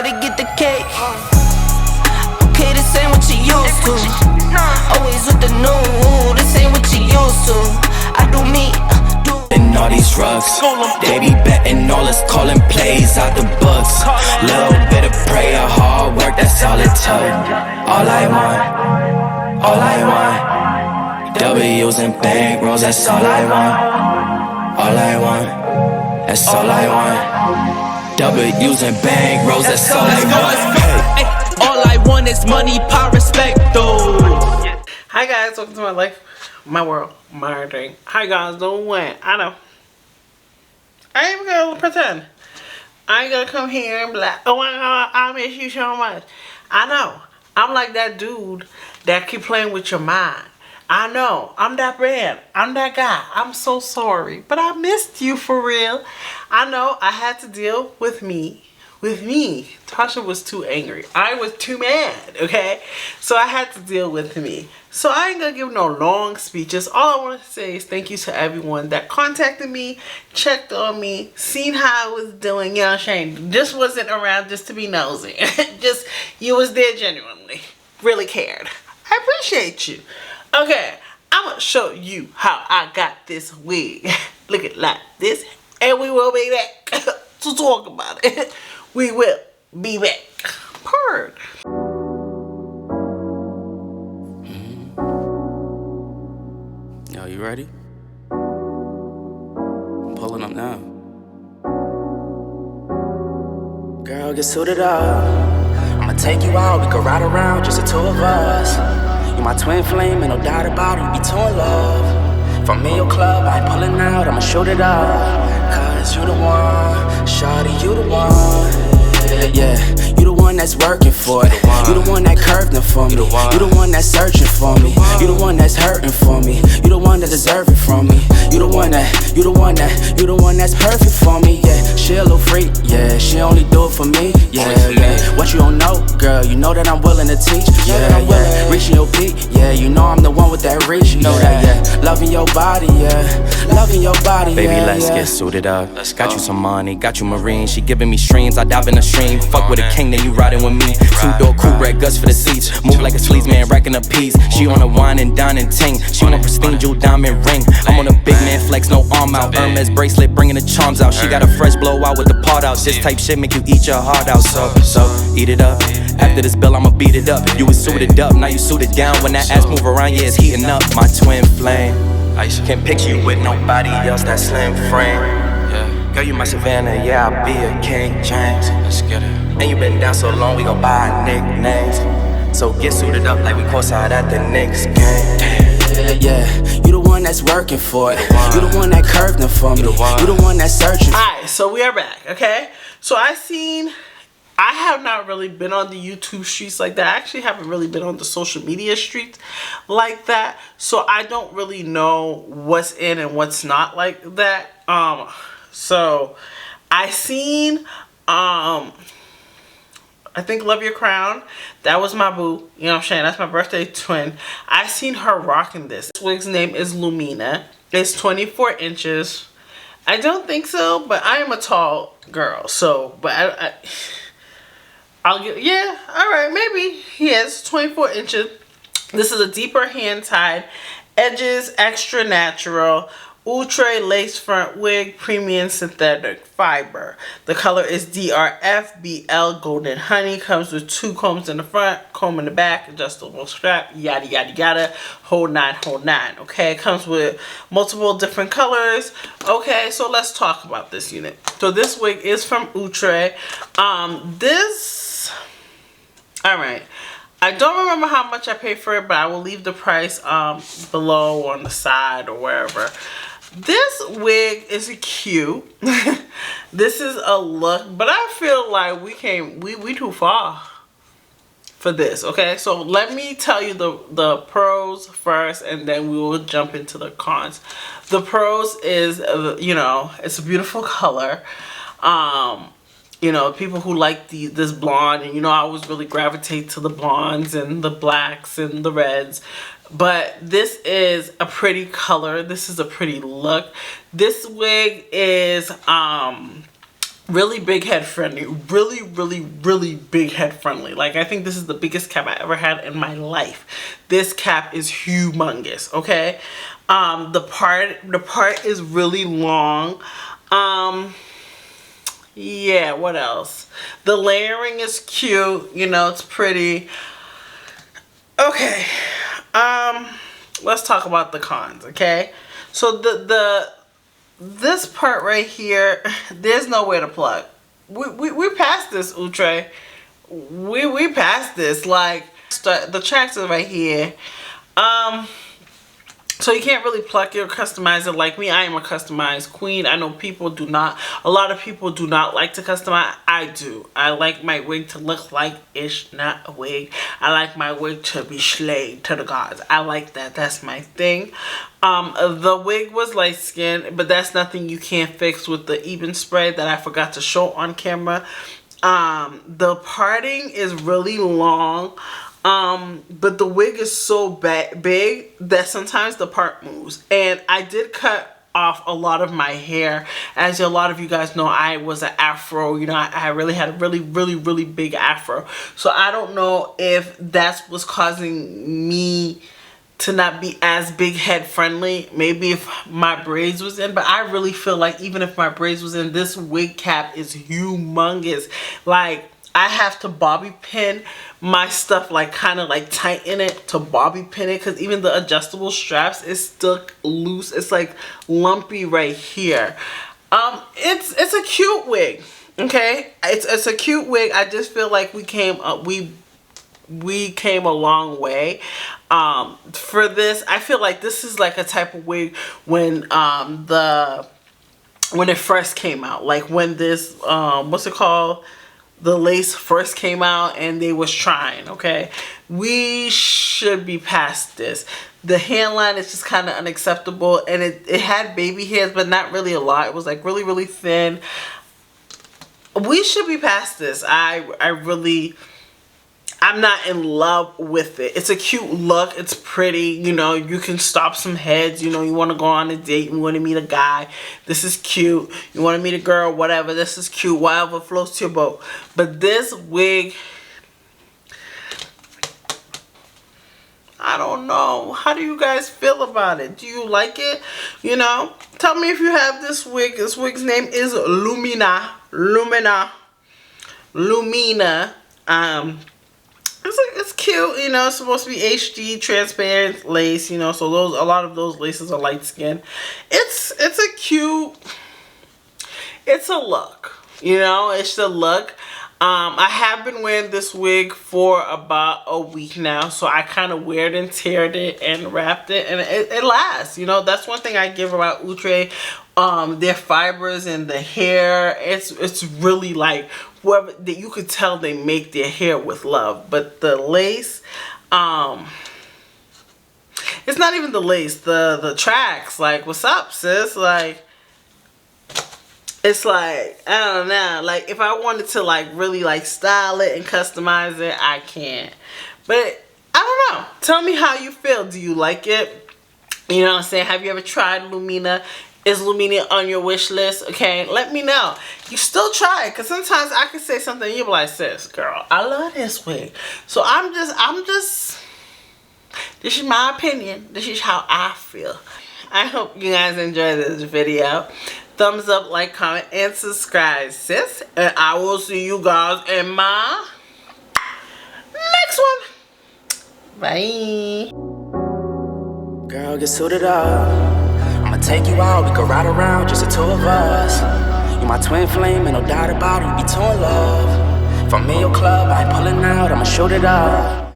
about to get the cake. Okay, this ain't what you used to. Always with the new, this ain't what you used to. I do me, and all these drugs, they be betting all us calling plays out the books. Little bit of prayer, hard work, that's all it took. All I want, W's and bankrolls, that's all I want. All I want, that's all I want. W's and bankrolls, that's all I want. Hey. All I want is money, power, respect, though. Hi guys, welcome to my life, my world, my thing. How you guys doing? I know. I ain't even gonna pretend. I ain't gonna come here and be like, oh my god, I miss you so much. I know. I'm like that dude that keep playing with your mind. I know. I'm that brand. I'm that guy. I'm so sorry. But I missed you for real. I know I had to deal with me. Tasha was too angry. I was too mad, okay? So I had to deal with me. So I ain't gonna give no long speeches. All I want to say is thank you to everyone that contacted me, checked on me, seen how I was doing. You know what I'm saying? Just wasn't around just to be nosy. Just, you was there genuinely. Really cared. I appreciate you. Okay, I'm gonna show you how I got this wig. Look at like this. And we will be back to talk about it. We will be back. Purr. Yo, you ready? I'm pulling up now. Girl, get suited up. I'ma take you out, we can ride around, just the two of us. You my twin flame, ain't no doubt about it, we be two in love. From me, your club, I ain't pulling out, I'ma shoot it up. Cause you the one, shawty, you the one. Yeah, you the one that's working for it. You the one that curved them for me. You the one that's searching for me. You the one that's hurting for me. You the one that deserve it from me. You the one that's perfect for me. Yeah, she a little freak. Yeah, she only do it for me. Yeah. What you don't know, girl, you know that I'm willing to teach. Yeah. Reaching your peak. Yeah, you know I'm the one with that reach. You know that, yeah. Loving your body, yeah. Loving your body, baby, let's get suited up. Got you some money, got you marine. She giving me streams, I dive in the stream. Fuck with a king, then you riding with me. Two-door coupe, red guts for the seats. Move like a sleaze man, racking up peas. She on a wine and dining ting. She want a pristine jewel diamond ring. I'm on a big man flex, no arm out. Hermes bracelet, bringing the charms out. She got a fresh blowout with the part out. This type shit make you eat your heart out. So eat it up. After this bill, I'ma beat it up. You was suited up, now you suited down. When that ass move around, yeah, it's heating up. My twin flame. I can't picture you with nobody else, that slim frame. Girl, you my Savannah, yeah, I'll be a King James. Let's get it. And you been down so long, we gon' buy nicknames. So get suited up like we courtside at the Knicks game. Yeah, you the one that's working for it. You the one that curved them for me. You the one that's searching. Alright, so we are back, okay? So I have not really been on the YouTube streets like that. I actually haven't really been on the social media streets like that. So I don't really know what's in and what's not like that. So I seen I think Love Your Crown. That was my boo. You know what I'm saying? That's my birthday twin. I seen her rocking this. This wig's name is Lumina. It's 24 inches. I don't think so, but I am a tall girl. So, but I'll get, yeah, alright, maybe. Yes, 24 inches. This is a deeper hand tied. Edges, extra natural. Outre lace front wig, premium synthetic fiber. The color is DRF BL Golden Honey. Comes with 2 combs in the front, comb in the back, adjustable strap, yada yada yada. Hold 9. Okay, it comes with multiple different colors. Okay, so let's talk about this unit. So this wig is from Outre. Alright. I don't remember how much I paid for it, but I will leave the price below or on the side or wherever. This wig is cute. This is a look, but I feel like we too far for this, okay? So let me tell you the pros first, and then we will jump into the cons. The pros is, you know, it's a beautiful color. You know, people who like this blonde, and you know, I always really gravitate to the blondes and the blacks and the reds. But this is a pretty color. This is a pretty look. This wig is really big head friendly, really big head friendly. Like, I think this is the biggest cap I ever had in my life. This cap is humongous. Okay, the part is really long. Yeah, what else? The layering is cute, you know, it's pretty. Okay, let's talk about the cons. Okay, so this part right here, there's nowhere to plug. We passed this, Outre. We passed this. Like, the tracks are right here. So you can't really pluck it or customize it. Like me, I am a customized queen. I know people do not. A lot of people do not like to customize. I do. I like my wig to look like it's not a wig. I like my wig to be slayed to the gods. I like that. That's my thing. The wig was light skin, but that's nothing you can't fix with the even spray that I forgot to show on camera. The parting is really long. But the wig is so big that sometimes the part moves. And I did cut off a lot of my hair. As a lot of you guys know, I was an afro. You know, I really had a really big afro. So I don't know if that's what's causing me to not be as big head friendly. Maybe if my braids was in, but I really feel like even if my braids was in, this wig cap is humongous. Like, I have to bobby pin my stuff, like kind of like tighten it to bobby pin it, because even the adjustable straps is still loose. It's like lumpy right here. It's a cute wig. Okay, it's a cute wig. I just feel like we came a long way. For this, I feel like this is like a type of wig when it first came out, like when this what's it called, the lace first came out and they was trying. Okay, we should be past this. The hairline is just kind of unacceptable, and it had baby hairs, but not really a lot. It was like really thin. We should be past this. I'm not in love with it. It's a cute look. It's pretty. You know, you can stop some heads. You know, you want to go on a date. You want to meet a guy. This is cute. You want to meet a girl, whatever. This is cute. Whatever floats your boat. But this wig, I don't know. How do you guys feel about it? Do you like it? You know, tell me if you have this wig. This wig's name is Lumina. It's cute, you know. It's supposed to be HD transparent lace, you know. So a lot of those laces are light skin. It's a cute. It's a look, you know. It's the look. I have been wearing this wig for about a week now, so I kind of weared and teared it and wrapped it, and it lasts. You know, that's one thing I give about Outre. Their fibers and the hair, it's really like whoever that you could tell they make their hair with love. But the lace, it's not even the lace, the tracks, like, what's up, sis? Like, it's like, I don't know, like if I wanted to like really like style it and customize it, I can't. But I don't know, tell me how you feel. Do you like it? You know what I'm saying? Have you ever tried Lumina? Is Lumina on your wish list? Okay, let me know. You still try it, because sometimes I can say something and you'll be like, sis, girl, I love this wig. So I'm just, this is my opinion. This is how I feel. I hope you guys enjoyed this video. Thumbs up, like, comment, and subscribe, sis. And I will see you guys in my next one. Bye. Girl, get suited up. I'ma take you out, we can ride around, just the two of us. You my twin flame, ain't no doubt about it, we be two in love. From me, your club, I ain't pulling out, I'ma shoot it up.